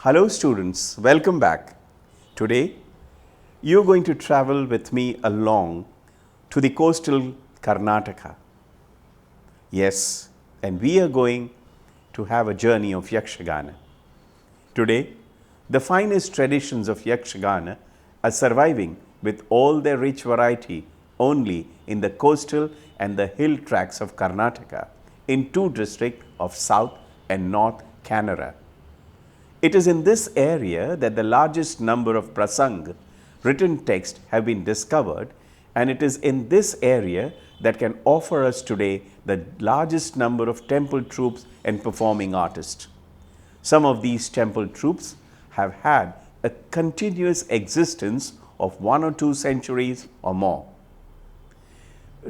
Hello students, welcome back. Today you are going to travel with me along to the coastal Karnataka. Yes, and we are going to have a journey of Yakshagana. Today, the finest traditions of Yakshagana are surviving with all their rich variety only in the coastal and the hill tracts of Karnataka in two districts of South and North Canara. It is in this area that the largest number of prasang, written texts, have been discovered, and it is in this area that can offer us today the largest number of temple troupes and performing artists. Some of these temple troupes have had a continuous existence of 1 or 2 centuries or more.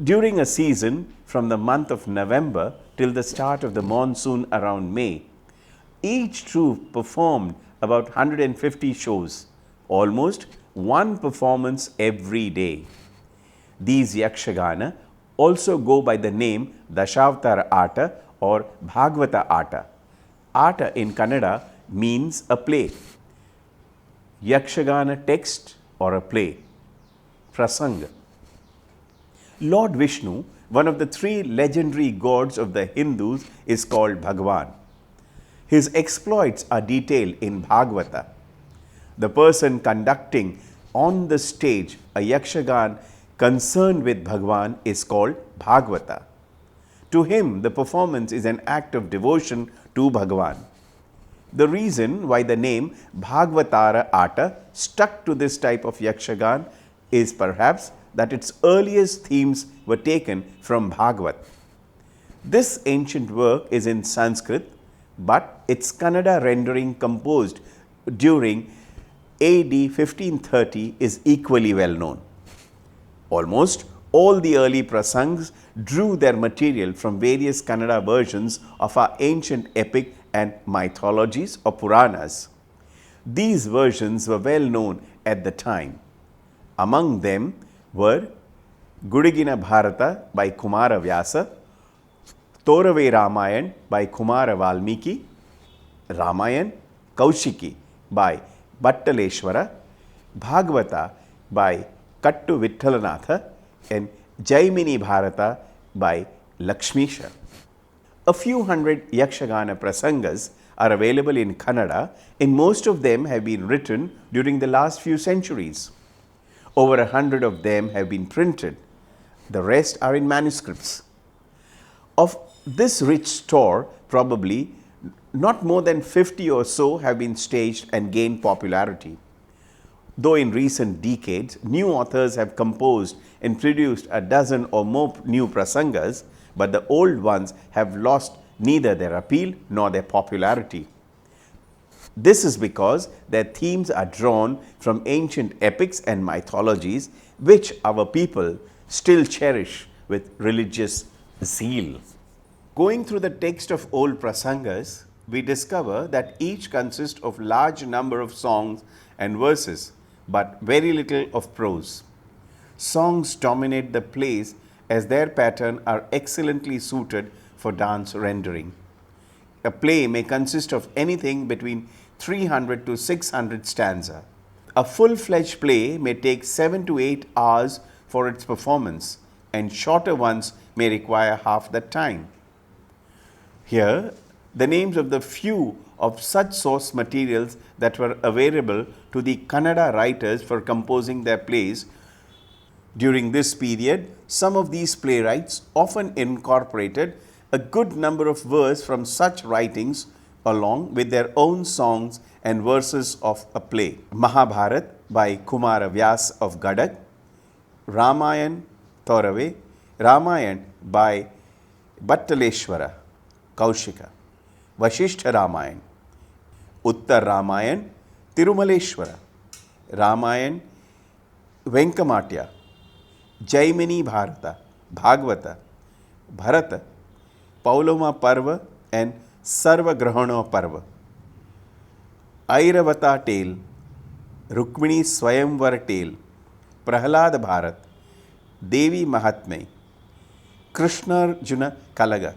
During a season from the month of November till the start of the monsoon around May, each troupe performed about 150 shows, almost one performance every day. These Yakshagana also go by the name Dashavatara Ata or Bhagavata Ata. Ata in Kannada means a play. Yakshagana text or a play. Prasanga. Lord Vishnu, one of the 3 legendary gods of the Hindus, is called Bhagavan. His exploits are detailed in Bhagavata. The person conducting on the stage a Yakshagan concerned with Bhagavan is called Bhagavata. To him, the performance is an act of devotion to Bhagavan. The reason why the name Bhagavatara Ata stuck to this type of Yakshagan is perhaps that its earliest themes were taken from Bhagavat. This ancient work is in Sanskrit, but its Kannada rendering composed during AD 1530 is equally well known. Almost all the early prasangs drew their material from various Kannada versions of our ancient epic and mythologies or Puranas. These versions were well known at the time. Among them were Gudigina Bharata by Kumara Vyasa, Torave Ramayan by Kumara Valmiki, Ramayan Kaushiki by Bhattaleshwara, Bhagavata by Kattu Vitthalanatha, and Jaimini Bharata by Lakshmisha. A few hundred Yakshagana prasangas are available in Kannada, and most of them have been written during the last few centuries. Over 100 of them have been printed. The rest are in manuscripts. Of this rich store, probably not more than 50 or so have been staged and gained popularity. Though in recent decades, new authors have composed and produced a dozen or more new prasangas, but the old ones have lost neither their appeal nor their popularity. This is because their themes are drawn from ancient epics and mythologies, which our people still cherish with religious zeal. Going through the text of old prasangas, we discover that each consists of large number of songs and verses, but very little of prose. Songs dominate the plays as their pattern are excellently suited for dance rendering. A play may consist of anything between 300 to 600 stanza. A full-fledged play may take 7 to 8 hours for its performance, and shorter ones may require half that time. Here, the names of the few of such source materials that were available to the Kannada writers for composing their plays. During this period, some of these playwrights often incorporated a good number of verses from such writings along with their own songs and verses of a play. Mahabharat by Kumara Vyas of Gadag, Ramayan Torave, Ramayan by Bhattaleshwara, Kaushika, Vashishtha Ramayan, Uttar Ramayan, Tirumaleshwara, Ramayan, Venkamatya, Jaimini Bharata, Bhagavata, Bharata, Pauloma Parva and Sarva Grahana Parva, Airavata Tale, Rukmini Swayamvar Tale, Prahlad Bharat, Devi Mahatmya, Krishnarjuna Kalaga.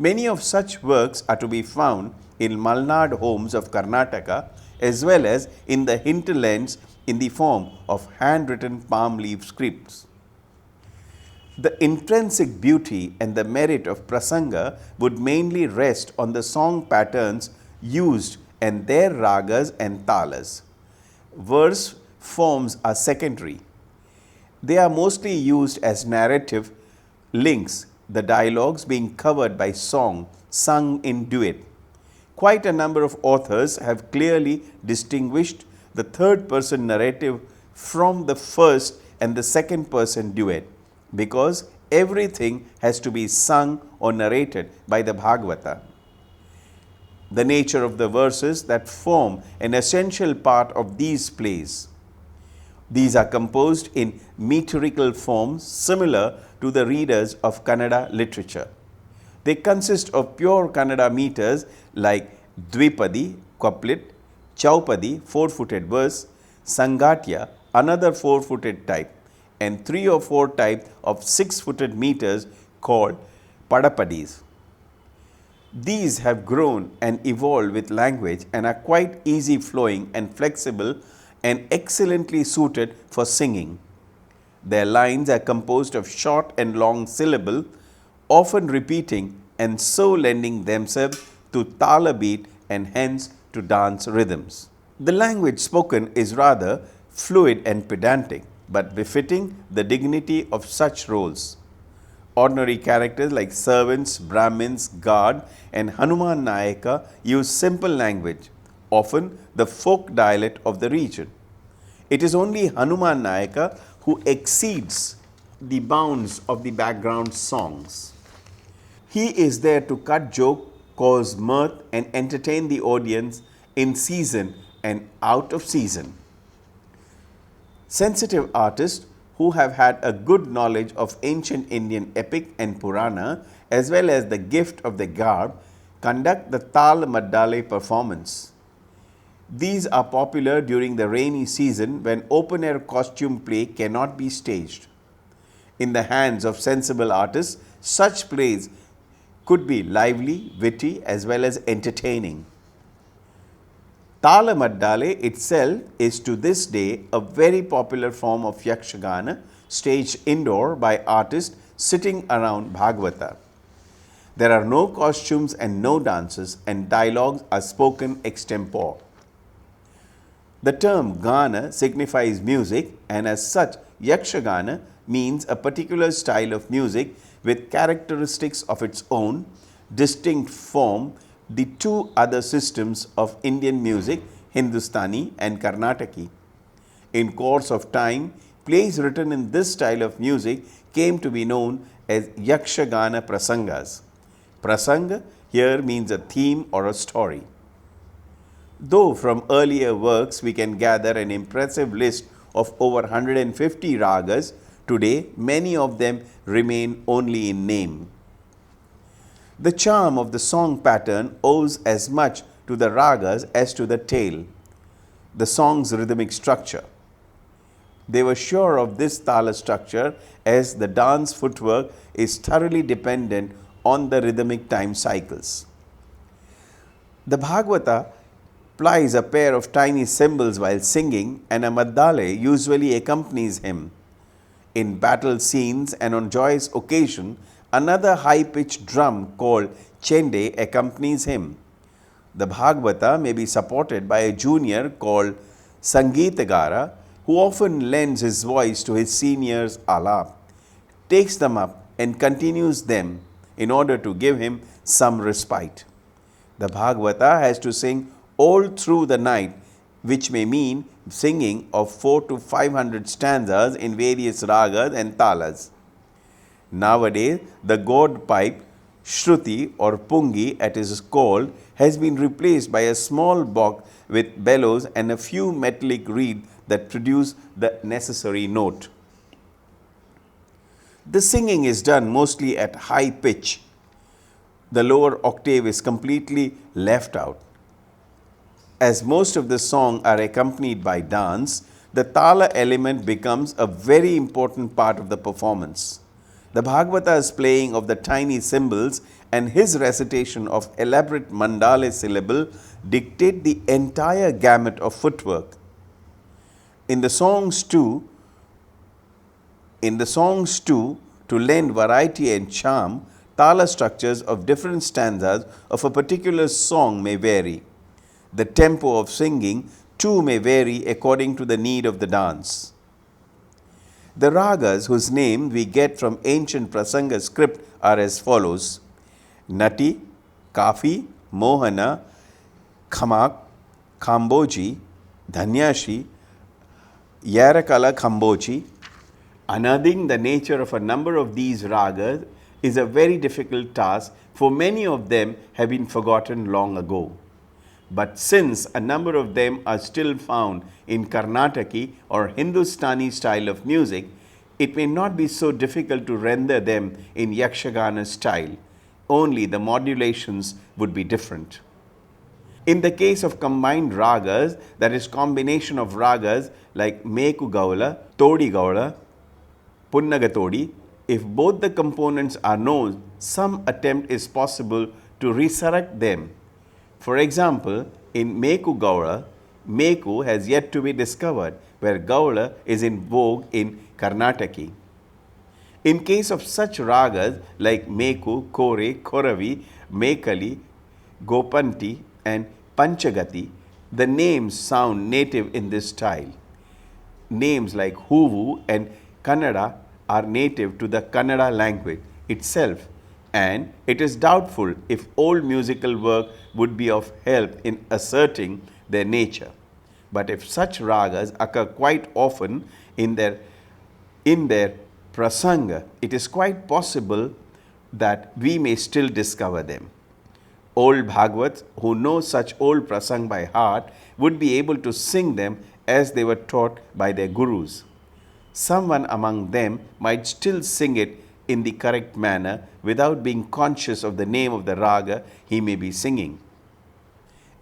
Many of such works are to be found in Malnad homes of Karnataka as well as in the hinterlands in the form of handwritten palm leaf scripts. The intrinsic beauty and the merit of prasanga would mainly rest on the song patterns used and their ragas and talas. Verse forms are secondary. They are mostly used as narrative links, the dialogues being covered by song sung in duet. Quite a number of authors have clearly distinguished the third person narrative from the first and the second person duet, because everything has to be sung or narrated by the Bhagavata. The nature of the verses that form an essential part of these plays. These are composed in metrical forms similar to the readers of Kannada literature. They consist of pure Kannada meters like Dvipadi, couplet, Chaupadi, four-footed verse, Sangatya, another four-footed type, and 3 or 4 types of 6-footed meters called Padapadis. These have grown and evolved with language and are quite easy flowing and flexible and excellently suited for singing. Their lines are composed of short and long syllable, often repeating and so lending themselves to tala beat and hence to dance rhythms. The language spoken is rather fluid and pedantic, but befitting the dignity of such roles. Ordinary characters like servants, Brahmins, guard and Hanuman Nayaka use simple language, often the folk dialect of the region. It is only Hanuman Nayaka who exceeds the bounds of the background songs. He is there to cut joke, cause mirth and entertain the audience in season and out of season. Sensitive artists who have had a good knowledge of ancient Indian epic and Purana as well as the gift of the garb conduct the Tal Maddale performance. These are popular during the rainy season when open air costume play cannot be staged. In the hands of sensible artists, such plays could be lively, witty as well as entertaining. Tala Maddale itself is to this day a very popular form of Yakshagana staged indoor by artists sitting around Bhagavata. There are no costumes and no dances and dialogues are spoken extempore. The term Gana signifies music and as such Yakshagana means a particular style of music with characteristics of its own, distinct from the two other systems of Indian music, Hindustani and Karnataki. In course of time, plays written in this style of music came to be known as Yakshagana Prasangas. Prasanga here means a theme or a story. Though from earlier works we can gather an impressive list of over 150 ragas, today many of them remain only in name. The charm of the song pattern owes as much to the ragas as to the tale, the song's rhythmic structure. They were sure of this tala structure as the dance footwork is thoroughly dependent on the rhythmic time cycles. The Bhagavata plies a pair of tiny cymbals while singing and a maddale usually accompanies him. In battle scenes and on joyous occasion, another high-pitched drum called chende accompanies him. The Bhagavata may be supported by a junior called Sangeetagara who often lends his voice to his seniors' alap, takes them up and continues them in order to give him some respite. The Bhagavata has to sing all through the night, which may mean singing of 400 to 500 stanzas in various ragas and talas. Nowadays, the god pipe, Shruti or Pungi as it is called, has been replaced by a small box with bellows and a few metallic reeds that produce the necessary note. The singing is done mostly at high pitch. The lower octave is completely left out. As most of the song are accompanied by dance, the tala element becomes a very important part of the performance. The Bhagavata's playing of the tiny cymbals and his recitation of elaborate mandala syllable dictate the entire gamut of footwork. In the songs too, to lend variety and charm, tala structures of different stanzas of a particular song may vary. The tempo of singing too may vary according to the need of the dance. The ragas whose name we get from ancient Prasanga script are as follows: Nati, Kafi, Mohana, Khamak, Kamboji, Dhanyashi, Yarakala Kamboji. Unearthing the nature of a number of these ragas is a very difficult task, for many of them have been forgotten long ago. But since a number of them are still found in Karnataki or Hindustani style of music, it may not be so difficult to render them in Yakshagana style, only the modulations would be different. In the case of combined ragas, that is combination of ragas like Meku Gaula, Todi Gaula, Punnagatodi, if both the components are known, some attempt is possible to resurrect them. For example, in Meku Gaula, Meku has yet to be discovered, where Gaula is in vogue in Karnataki. In case of such ragas like Meku, Kore, Koravi, Mekali, Gopanti and Panchagati, the names sound native in this style. Names like Huvu and Kannada are native to the Kannada language itself, and it is doubtful if old musical work would be of help in asserting their nature. But if such ragas occur quite often in their prasanga, it is quite possible that we may still discover them. Old Bhagavats who know such old prasang by heart would be able to sing them as they were taught by their gurus. Someone among them might still sing it in the correct manner without being conscious of the name of the raga he may be singing.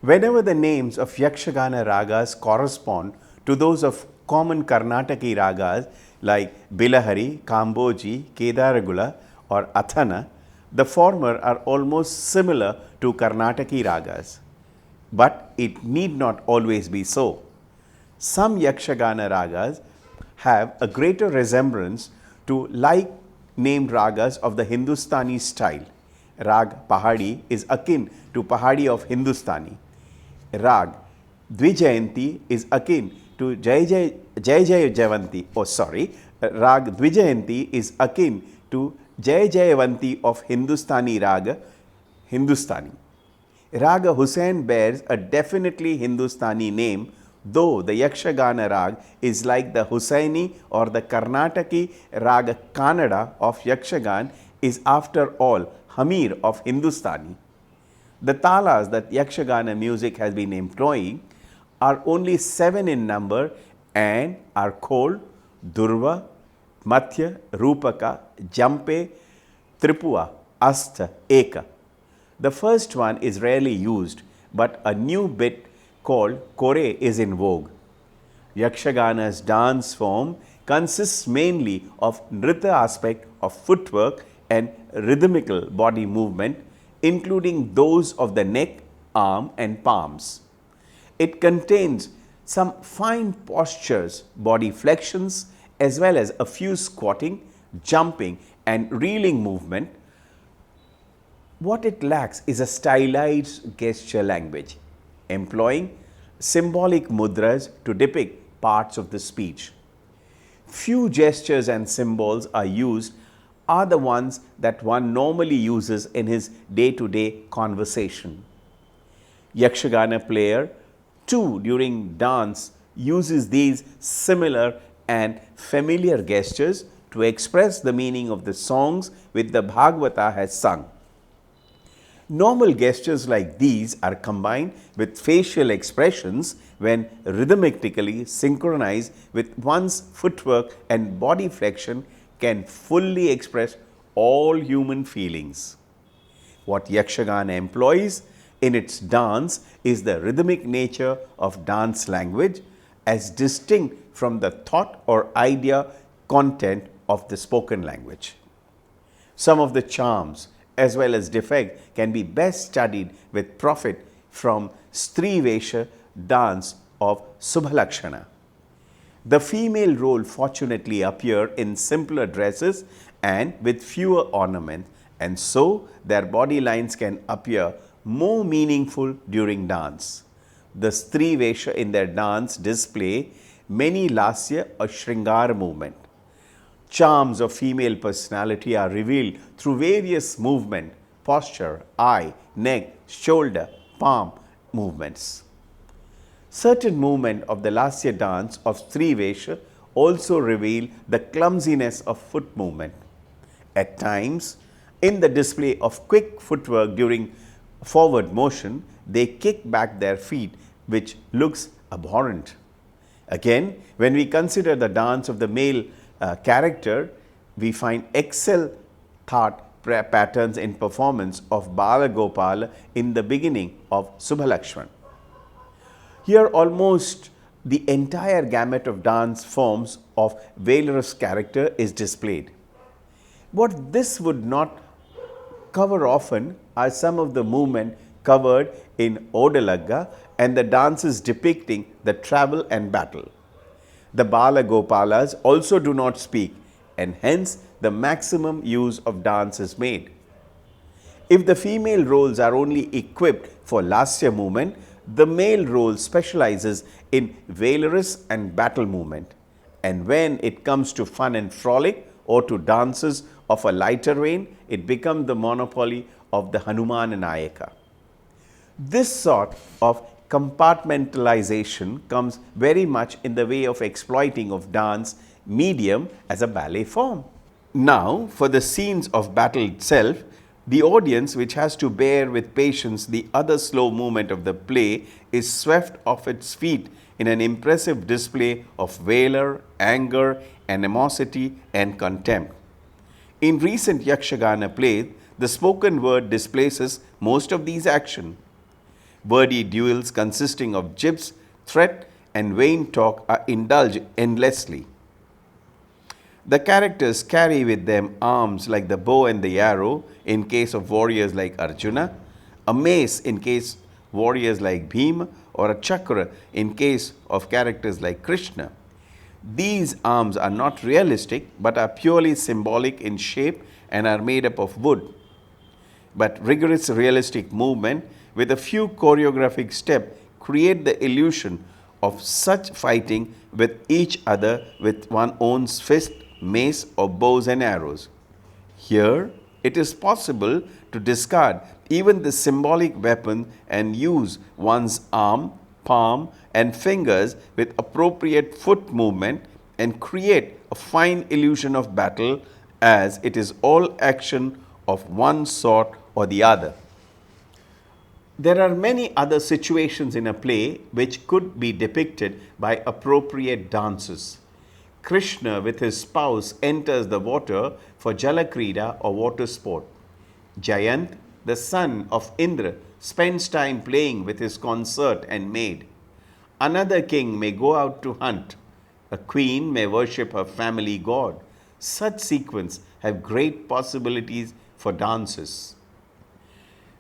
Whenever the names of Yakshagana ragas correspond to those of common Karnataki ragas like Bilahari, Kamboji, Kedaragula or Athana, the former are almost similar to Karnataki ragas. But it need not always be so. Some Yakshagana ragas have a greater resemblance to like named ragas of the Hindustani style. Rag Pahadi is akin to Pahadi of Hindustani. Rag Dvijayanti is akin to Jai Jayavanti. Rag Dvijayanti is akin to Jai Jayavanti of Hindustani raga, Hindustani. Raga Hussain bears a definitely Hindustani name, though the Yakshagana rag is like the Hussaini or the Karnataki raga Kannada of Yakshagan is after all Hamir of Hindustani. The talas that Yakshagana music has been employing are only 7 in number and are called Durva, Mathya, Rupaka, Jampe, Tripua, Asta, Eka. The first one is rarely used, but a new bit called Kore is in vogue. Yakshagana's dance form consists mainly of Nrita aspect of footwork and rhythmical body movement, including those of the neck, arm and palms. It contains some fine postures, body flexions, as well as a few squatting, jumping and reeling movement. What it lacks is a stylized gesture language, employing symbolic mudras to depict parts of the speech. Few gestures and symbols are the ones that one normally uses in his day-to-day conversation. Yakshagana player too during dance uses these similar and familiar gestures to express the meaning of the songs which the Bhagavata has sung. Normal gestures like these are combined with facial expressions when rhythmically synchronized with one's footwork and body flexion can fully express all human feelings. What Yakshagana employs in its dance is the rhythmic nature of dance language as distinct from the thought or idea content of the spoken language. Some of the charms as well as defect can be best studied with profit from Strivesha dance of Subhalakshana. The female role fortunately appear in simpler dresses and with fewer ornaments, and so their body lines can appear more meaningful during dance. The Strivesha in their dance display many lasya or shringar movement. Charms of female personality are revealed through various movement, posture, eye, neck, shoulder, palm movements. Certain movement of the Lasya dance of Strivesha also reveal the clumsiness of foot movement. At times, in the display of quick footwork during forward motion, they kick back their feet, which looks abhorrent. Again, when we consider the dance of the male character, we find excel thought patterns in performance of Bala Gopala in the beginning of Subhalakshman. Here almost the entire gamut of dance forms of valorous character is displayed. What this would not cover often are some of the movement covered in Odalagga and the dances depicting the travel and battle. The Bala Gopalas also do not speak, and hence the maximum use of dance is made. If the female roles are only equipped for Lasya movement, the male role specializes in valorous and battle movement. And when it comes to fun and frolic or to dances of a lighter vein, it becomes the monopoly of the Hanumana Nayaka. This sort of compartmentalization comes very much in the way of exploiting of dance medium as a ballet form. Now, for the scenes of battle itself, the audience, which has to bear with patience the other slow movement of the play, is swept off its feet in an impressive display of valor, anger, animosity and contempt. In recent Yakshagana plays, the spoken word displaces most of these actions. Wordy duels consisting of jibes, threat and vain talk are indulged endlessly. The characters carry with them arms like the bow and the arrow in case of warriors like Arjuna, a mace in case warriors like Bhima, or a chakra in case of characters like Krishna. These arms are not realistic but are purely symbolic in shape and are made up of wood. But rigorous realistic movement with a few choreographic steps create the illusion of such fighting with each other with one owns fist, mace or bows and arrows. Here it is possible to discard even the symbolic weapon and use one's arm, palm and fingers with appropriate foot movement and create a fine illusion of battle, as it is all action of one sort or the other. There are many other situations in a play which could be depicted by appropriate dances. Krishna with his spouse enters the water for Jalakrida or water sport. Jayant, the son of Indra, spends time playing with his consort and maid. Another king may go out to hunt. A queen may worship her family god. Such sequences have great possibilities for dances.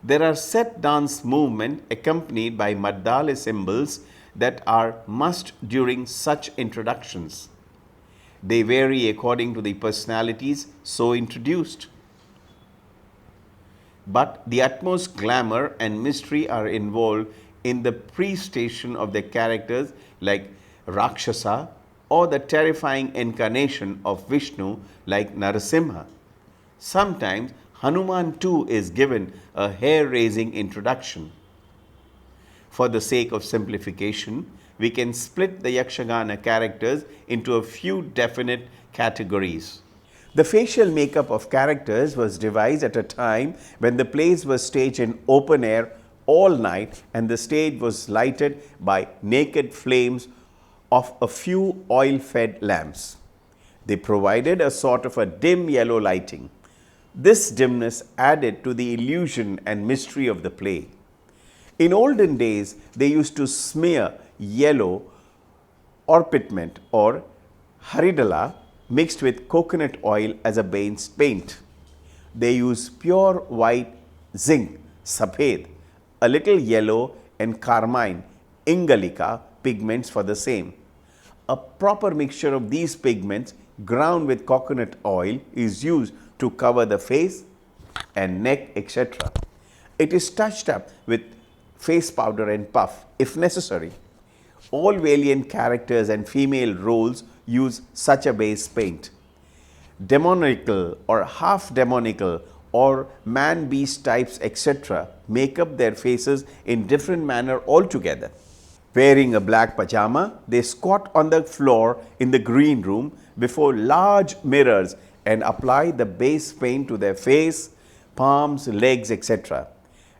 There are set dance movements accompanied by Madala symbols that are must during such introductions. They vary according to the personalities so introduced. But the utmost glamour and mystery are involved in the prestation of the characters like Rakshasa or the terrifying incarnation of Vishnu like Narasimha. Sometimes Hanuman too is given a hair-raising introduction. For the sake of simplification, we can split the Yakshagana characters into a few definite categories. The facial makeup of characters was devised at a time when the plays were staged in open air all night and the stage was lighted by naked flames of a few oil-fed lamps. They provided a sort of a dim yellow lighting. This dimness added to the illusion and mystery of the play. In olden days, they used to smear yellow orpiment or haridala mixed with coconut oil as a base paint. They use pure white zinc, saphed, a little yellow and carmine, ingalika pigments for the same. A proper mixture of these pigments ground with coconut oil is used to cover the face and neck, etc. It is touched up with face powder and puff if necessary. All valiant characters and female roles use such a base paint. Demonical or half demonical or man beast types, etc., make up their faces in different manner altogether. Wearing a black pajama, they squat on the floor in the green room before large mirrors and apply the base paint to their face, palms, legs, etc.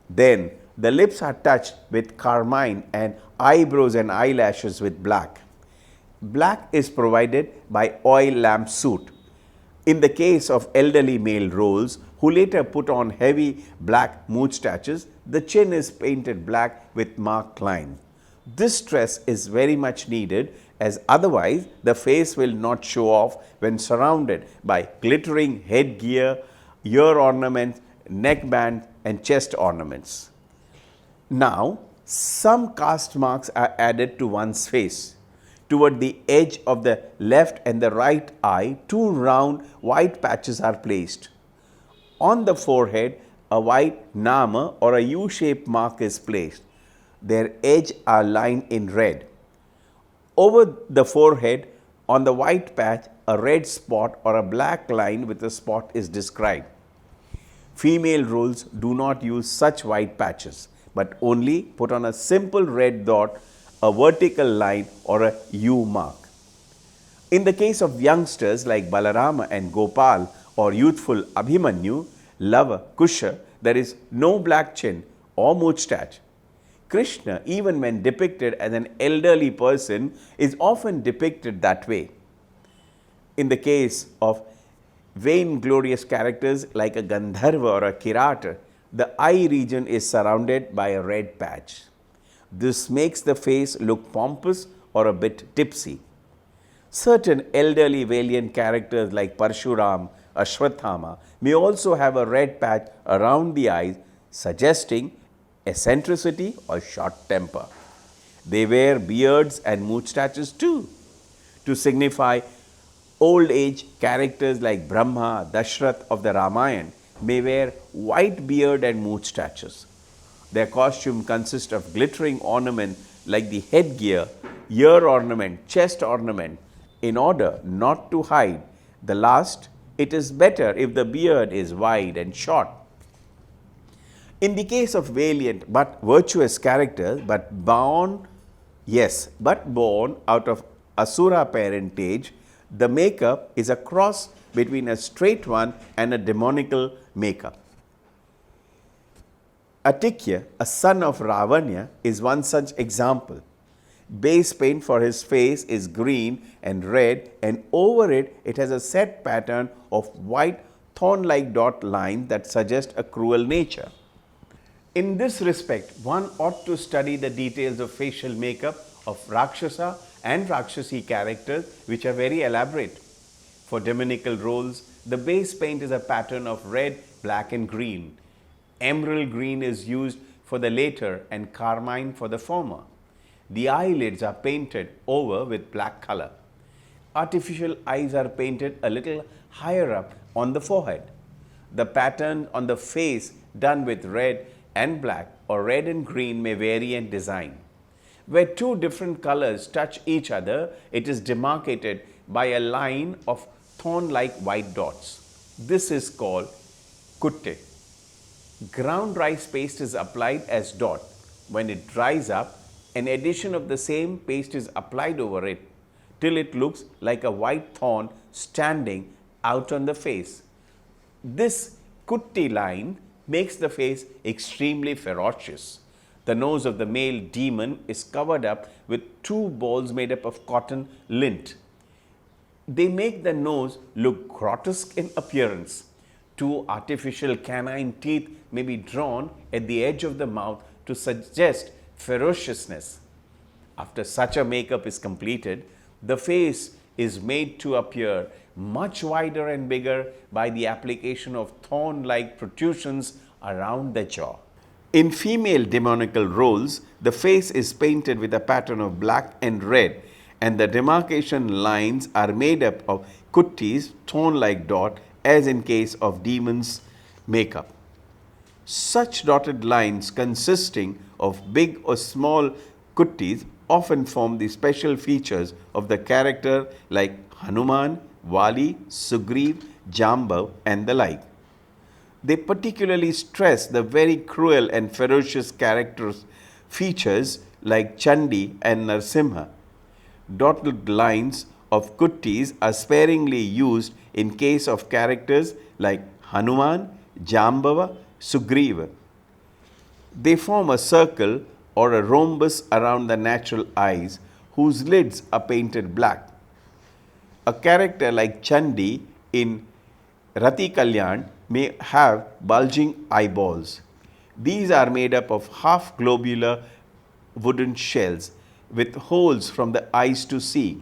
Then the lips are touched with carmine and eyebrows and eyelashes with black. Black is provided by oil lamp soot. In the case of elderly male roles who later put on heavy black moustaches, the chin is painted black with marked line. This stress is very much needed, as otherwise the face will not show off when surrounded by glittering headgear, ear ornaments, neckband and chest ornaments. Now, some caste marks are added to one's face. Toward the edge of the left and the right eye, two round white patches are placed. On the forehead, a white nama or a U-shaped mark is placed. Their edges are lined in red. Over the forehead, on the white patch, a red spot or a black line with a spot is described. Female roles do not use such white patches, but only put on a simple red dot, a vertical line or a U mark. In the case of youngsters like Balarama and Gopal or youthful Abhimanyu, Lava, Kusha, there is no black chin or moustache. Krishna, even when depicted as an elderly person, is often depicted that way. In the case of vainglorious characters like a Gandharva or a Kirata, the eye region is surrounded by a red patch. This makes the face look pompous or a bit tipsy. Certain elderly valiant characters like Parshuram, Ashwathama may also have a red patch around the eyes, suggesting eccentricity or short temper. They wear beards and moustaches too. To signify old age, characters like Brahma, Dashrath of the Ramayana may wear white beard and moustaches. Their costume consists of glittering ornament like the headgear, ear ornament, chest ornament. In order not to hide the last, it is better if the beard is wide and short. In the case of valiant but virtuous characters, but born out of Asura parentage, the makeup is a cross between a straight one and a demonical makeup. Atikya, a son of Ravanya, is one such example. Base paint for his face is green and red, and over it, it has a set pattern of white thorn-like dot lines that suggest a cruel nature. In this respect, one ought to study the details of facial makeup of Rakshasa and Rakshasi characters, which are very elaborate. For demonical roles, the base paint is a pattern of red, black and green. Emerald green is used for the latter and carmine for the former. The eyelids are painted over with black color. Artificial eyes are painted a little higher up on the forehead. The pattern on the face done with red and black or red and green may vary in design. Where two different colors touch each other, it is demarcated by a line of thorn-like white dots. This is called kutte. Ground rice paste is applied as dot. When it dries up, an addition of the same paste is applied over it till it looks like a white thorn standing out on the face. This kutti line makes the face extremely ferocious. The nose of the male demon is covered up with two balls made up of cotton lint. They make the nose look grotesque in appearance. Two artificial canine teeth may be drawn at the edge of the mouth to suggest ferociousness. After such a makeup is completed, the face is made to appear much wider and bigger by the application of thorn-like protrusions around the jaw. In female demonical roles, the face is painted with a pattern of black and red, and the demarcation lines are made up of kuttis, thorn-like dot, as in case of demons' makeup. Such dotted lines consisting of big or small kuttis often form the special features of the character like Hanuman, Vali, Sugriv, Jambav and the like. They particularly stress the very cruel and ferocious characters features like Chandi and Narsimha. Dotted lines of kuttis are sparingly used in case of characters like Hanuman, Jambava, Sugriva. They form a circle or a rhombus around the natural eyes whose lids are painted black. A character like Chandi in Rati Kalyan may have bulging eyeballs. These are made up of half globular wooden shells with holes from the eyes to see.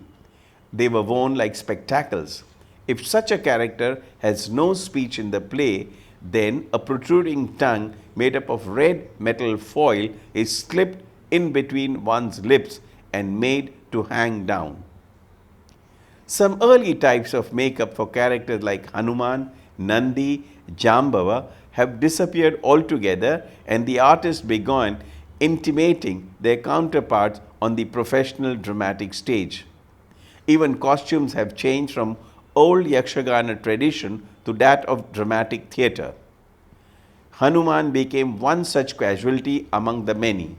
They were worn like spectacles. If such a character has no speech in the play, then a protruding tongue made up of red metal foil is slipped in between one's lips and made to hang down. Some early types of makeup for characters like Hanuman, Nandi, Jambava have disappeared altogether, and the artist began intimating their counterparts on the professional dramatic stage. Even costumes have changed from old Yakshagana tradition to that of dramatic theatre. Hanuman became one such casualty among the many.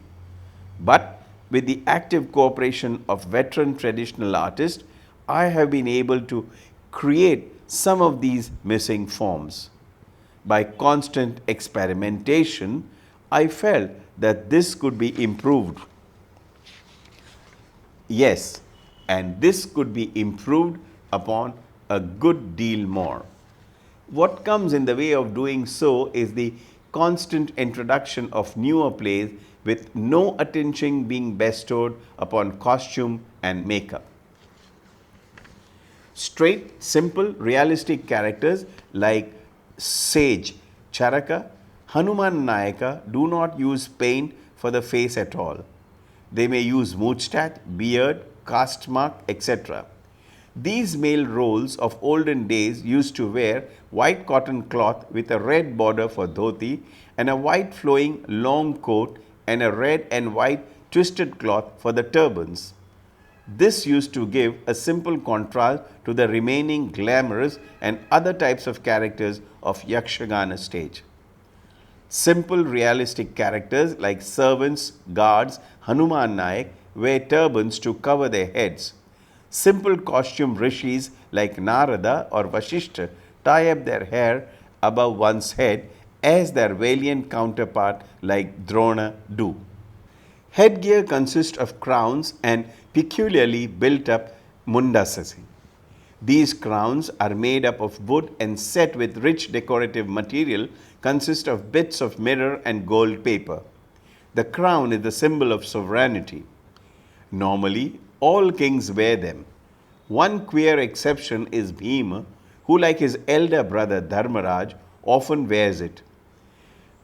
But with the active cooperation of veteran traditional artists, I have been able to create some of these missing forms. By constant experimentation, I felt that this could be improved. Yes, and this could be improved upon a good deal more. What comes in the way of doing so is the constant introduction of newer plays with no attention being bestowed upon costume and makeup. Straight, simple, realistic characters like Sage, Charaka, Hanuman Nayaka do not use paint for the face at all. They may use moustache, beard, caste mark, etc. These male roles of olden days used to wear white cotton cloth with a red border for dhoti and a white flowing long coat and a red and white twisted cloth for the turbans. This used to give a simple contrast to the remaining glamorous and other types of characters of Yakshagana stage. Simple realistic characters like servants, guards, Hanuman Nayak wear turbans to cover their heads. Simple costume rishis like Narada or Vashishta tie up their hair above one's head as their valiant counterpart like Drona do. Headgear consists of crowns and peculiarly built up mundasasi. These crowns are made up of wood and set with rich decorative material, consist of bits of mirror and gold paper. The crown is the symbol of sovereignty. Normally, all kings wear them. One queer exception is Bhima, who like his elder brother Dharmaraj often wears it.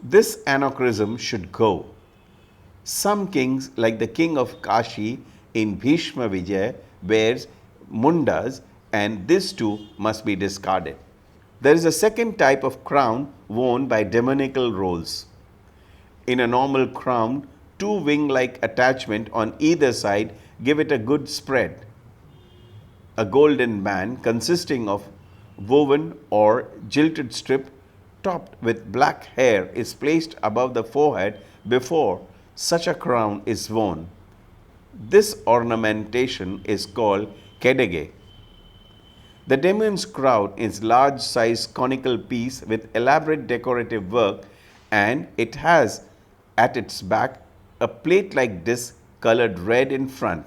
This anachronism should go. Some kings, like the king of Kashi in Bhishma Vijaya, wears mundas, and this too must be discarded. There is a second type of crown worn by demonical roles. In a normal crown, two wing-like attachment on either side give it a good spread. A golden band consisting of woven or jilted strip topped with black hair is placed above the forehead before such a crown is worn. This ornamentation is called kedege. The demon's crown is large-sized conical piece with elaborate decorative work, and it has at its back a plate-like disc colored red in front.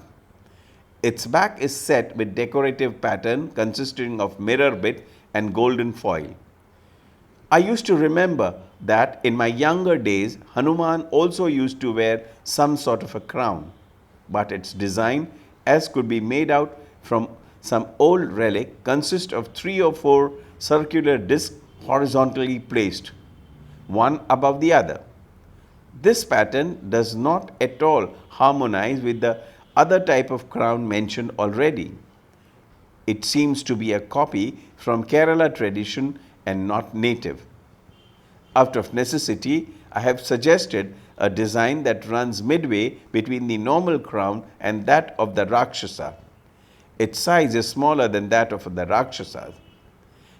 Its back is set with decorative pattern consisting of mirror bit and golden foil. I used to remember that in my younger days, Hanuman also used to wear some sort of a crown, but its design, as could be made out from Some old relic consists of 3 or 4 circular discs horizontally placed, one above the other. This pattern does not at all harmonize with the other type of crown mentioned already. It seems to be a copy from Kerala tradition and not native. Out of necessity, I have suggested a design that runs midway between the normal crown and that of the Rakshasa. Its size is smaller than that of the Rakshasas.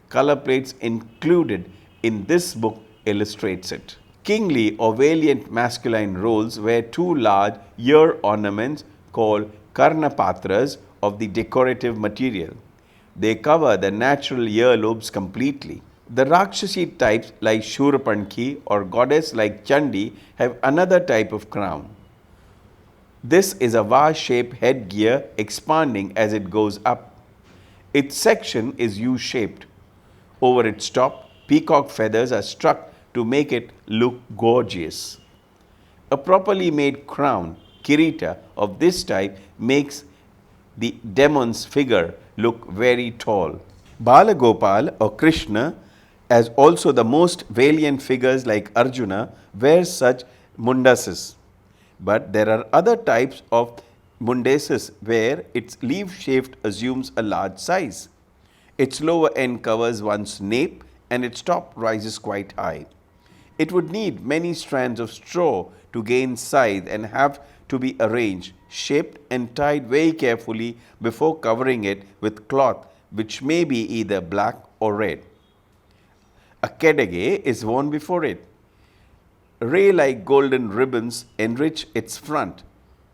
Color plates included in this book illustrates it. Kingly or valiant masculine roles wear 2 large ear ornaments called karnapatras of the decorative material. They cover the natural earlobes completely. The Rakshasi types like Shurapanki or goddess like Chandi have another type of crown. This is a vase-shaped headgear expanding as it goes up. Its section is U-shaped. Over its top, peacock feathers are struck to make it look gorgeous. A properly made crown, kirita, of this type makes the demon's figure look very tall. Balagopal or Krishna, as also the most valiant figures like Arjuna, wears such mundases. But there are other types of mundases where its leaf shape assumes a large size. Its lower end covers one's nape and its top rises quite high. It would need many strands of straw to gain size and have to be arranged, shaped and tied very carefully before covering it with cloth which may be either black or red. A kedage is worn before it. Ray-like golden ribbons enrich its front.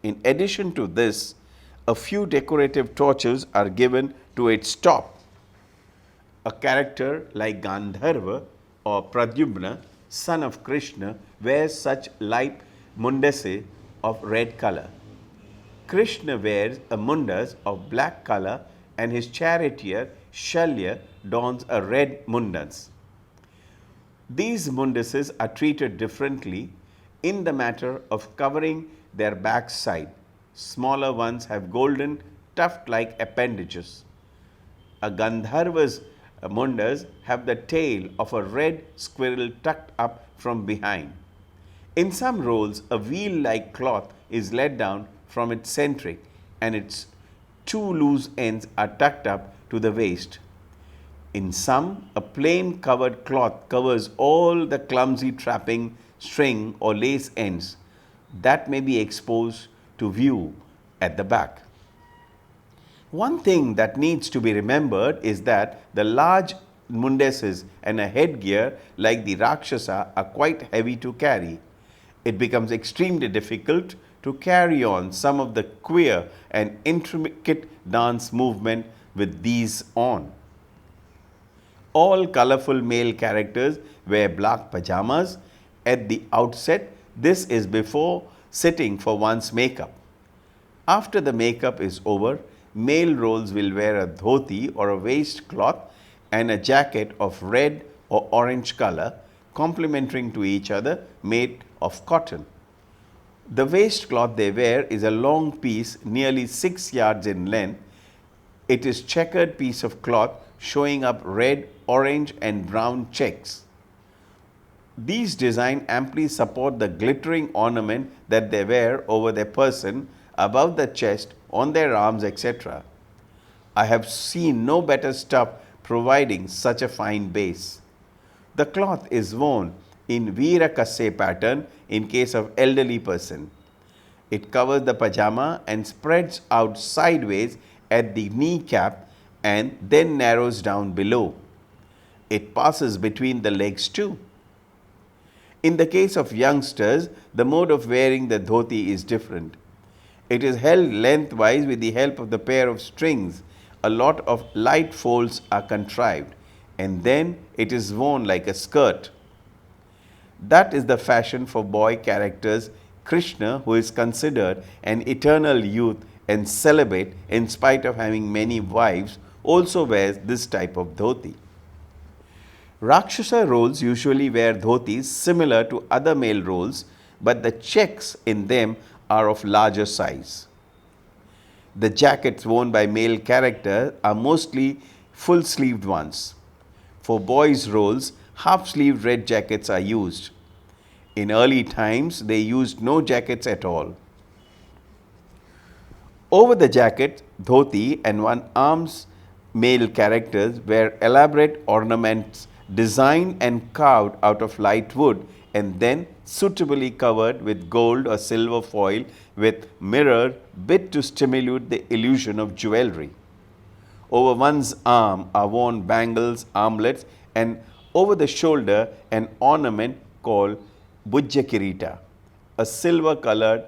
In addition to this, a few decorative torches are given to its top. A character like Gandharva or Pradyumna, son of Krishna, wears such light mundase of red color. Krishna wears a mundas of black color and his charioteer Shalya dons a red mundas. These mundases are treated differently in the matter of covering their backside. Smaller ones have golden tuft-like appendages. A Gandharva's mundas have the tail of a red squirrel tucked up from behind. In some rolls, a wheel-like cloth is let down from its centric and its 2 loose ends are tucked up to the waist. In some, a plain covered cloth covers all the clumsy trapping, string or lace ends that may be exposed to view at the back. One thing that needs to be remembered is that the large mundases and a headgear like the Rakshasa are quite heavy to carry. It becomes extremely difficult to carry on some of the queer and intricate dance movement with these on. All colorful male characters wear black pajamas at the outset. This is before sitting for one's makeup. After the makeup is over, male roles will wear a dhoti or a waistcloth and a jacket of red or orange color, complementing to each other, made of cotton. The waistcloth they wear is a long piece nearly 6 yards in length. It is checkered piece of cloth showing up red, orange and brown checks. These designs amply support the glittering ornament that they wear over their person, above the chest, on their arms, etc. I have seen no better stuff providing such a fine base. The cloth is worn in Veerakasse pattern in case of elderly person. It covers the pajama and spreads out sideways at the kneecap and then narrows down below. It passes between the legs too. In the case of youngsters, the mode of wearing the dhoti is different. It is held lengthwise with the help of the pair of strings. A lot of light folds are contrived and then it is worn like a skirt. That is the fashion for boy characters. Krishna, who is considered an eternal youth and celibate in spite of having many wives, also wears this type of dhoti. Rakshasa roles usually wear dhotis similar to other male roles, but the checks in them are of larger size. The jackets worn by male characters are mostly full-sleeved ones. For boys' roles, half-sleeved red jackets are used. In early times, they used no jackets at all. Over the jacket, dhoti and one arm's male characters wear elaborate ornaments designed and carved out of light wood and then suitably covered with gold or silver foil with mirror bit to stimulate the illusion of jewelry. Over one's arm are worn bangles, armlets, and over the shoulder an ornament called Bujja Kirita, a silver colored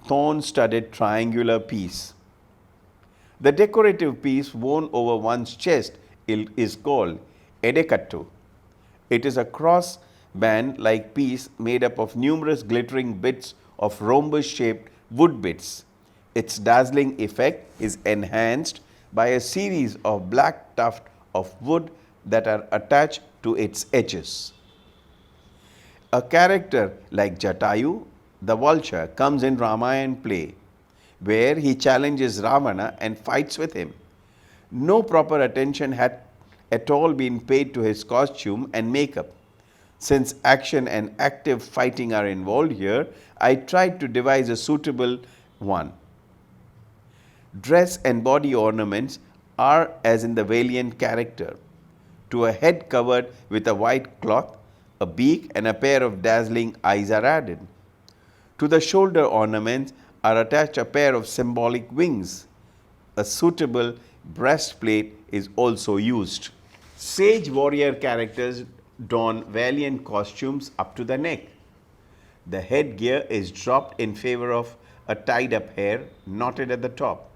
thorn studded triangular piece. The decorative piece worn over one's chest is called edekattu. It is a cross band like piece made up of numerous glittering bits of rhombus shaped wood bits. Its dazzling effect is enhanced by a series of black tufts of wood that are attached to its edges. A character like Jatayu, the vulture, comes in Ramayana play, where he challenges Ravana and fights with him. No proper attention had at all been paid to his costume and makeup. Since action and active fighting are involved here, I tried to devise a suitable one. Dress and body ornaments are as in the valiant character. To a head covered with a white cloth, a beak and a pair of dazzling eyes are added. To the shoulder ornaments are attached a pair of symbolic wings. A suitable breastplate is also used. Sage warrior characters don valiant costumes up to the neck. The headgear is dropped in favor of a tied up hair knotted at the top.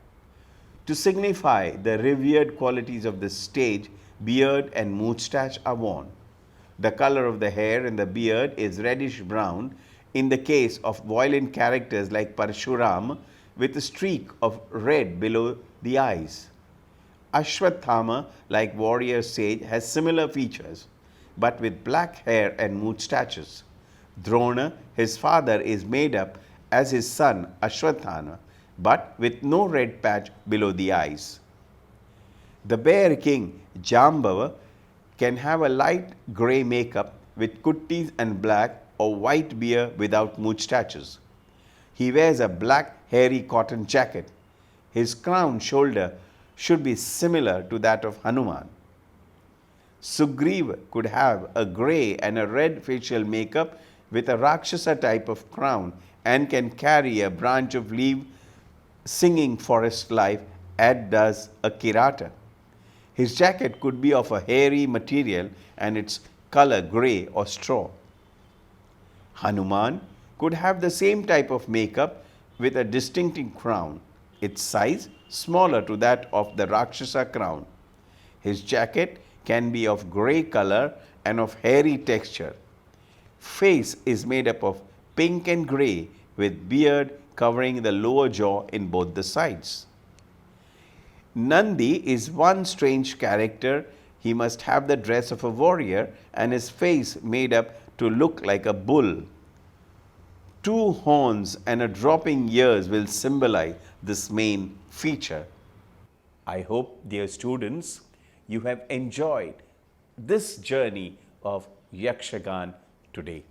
To signify the revered qualities of the stage, beard and moustache are worn. The color of the hair and the beard is reddish brown in the case of violent characters like Parshuram, with a streak of red below the eyes. Ashwathama, like warrior sage, has similar features, but with black hair and moustaches. Drona, his father, is made up as his son Ashwathama, but with no red patch below the eyes. The bear king Jambava can have a light grey makeup with kuttis and black or white beard without moustaches. He wears a black hairy cotton jacket. His crown shoulder should be similar to that of Hanuman. Sugriva could have a grey and a red facial makeup with a Rakshasa type of crown and can carry a branch of leaf singing forest life, as does a Kirata. His jacket could be of a hairy material and its color grey or straw. Hanuman could have the same type of makeup with a distinctive crown, its size smaller to that of the Rakshasa crown. His jacket can be of grey color and of hairy texture. Face is made up of pink and grey with beard covering the lower jaw in both the sides. Nandi is one strange character. He must have the dress of a warrior and his face made up to look like a bull. 2 horns and a dropping ears will symbolize this main feature. I hope, dear students, you have enjoyed this journey of Yakshagana today.